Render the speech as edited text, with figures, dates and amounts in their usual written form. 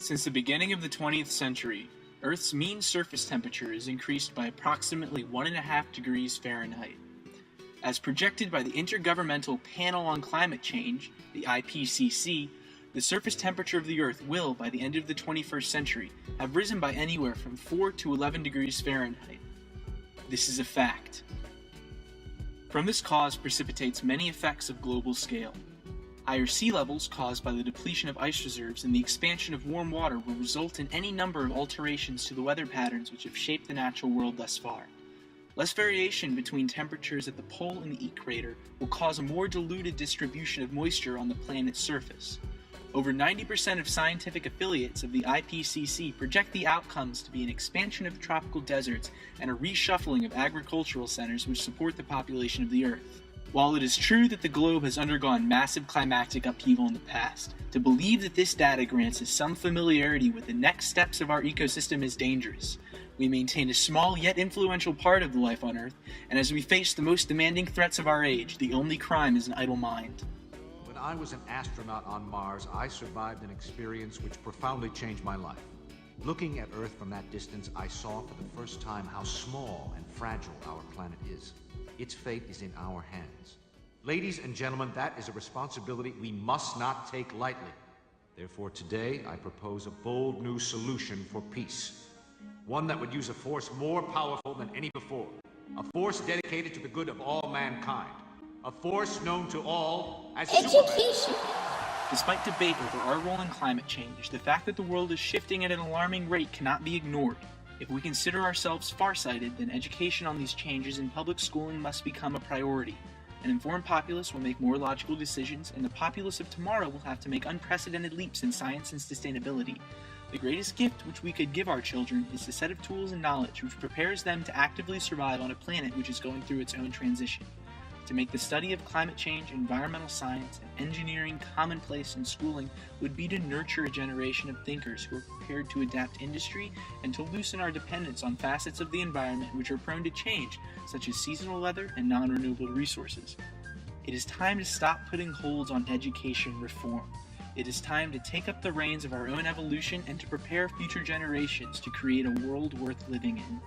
Since the beginning of the 20th century, Earth's mean surface temperature has increased by approximately 1.5 degrees Fahrenheit. As projected by the Intergovernmental Panel on Climate Change, the IPCC, the surface temperature of the Earth will, by the end of the 21st century, have risen by anywhere from 4 to 11 degrees Fahrenheit. This is a fact. From this cause precipitates many effects of global scale. Higher sea levels caused by the depletion of ice reserves and the expansion of warm water will result in any number of alterations to the weather patterns which have shaped the natural world thus far. Less variation between temperatures at the pole and the equator will cause a more diluted distribution of moisture on the planet's surface. Over 90% of scientific affiliates of the IPCC project the outcomes to be an expansion of tropical deserts and a reshuffling of agricultural centers which support the population of the Earth. While it is true that the globe has undergone massive climatic upheaval in the past, to believe that this data grants us some familiarity with the next steps of our ecosystem is dangerous. We maintain a small yet influential part of the life on Earth, and as we face the most demanding threats of our age, the only crime is an idle mind. When I was an astronaut on Mars, I survived an experience which profoundly changed my life. Looking at Earth from that distance, I saw for the first time how small and fragile our planet is. Its fate is in our hands. Ladies and gentlemen, that is a responsibility we must not take lightly. Therefore, today, I propose a bold new solution for peace. One that would use a force more powerful than any before. A force dedicated to the good of all mankind. A force known to all as education. Despite debate over our role in climate change, the fact that the world is shifting at an alarming rate cannot be ignored. If we consider ourselves farsighted, then education on these changes in public schooling must become a priority. An informed populace will make more logical decisions, and the populace of tomorrow will have to make unprecedented leaps in science and sustainability. The greatest gift which we could give our children is a set of tools and knowledge which prepares them to actively survive on a planet which is going through its own transition. To make the study of climate change, environmental science, and engineering commonplace in schooling would be to nurture a generation of thinkers who are prepared to adapt industry and to loosen our dependence on facets of the environment which are prone to change, such as seasonal weather and non-renewable resources. It is time to stop putting holds on education reform. It is time to take up the reins of our own evolution and to prepare future generations to create a world worth living in.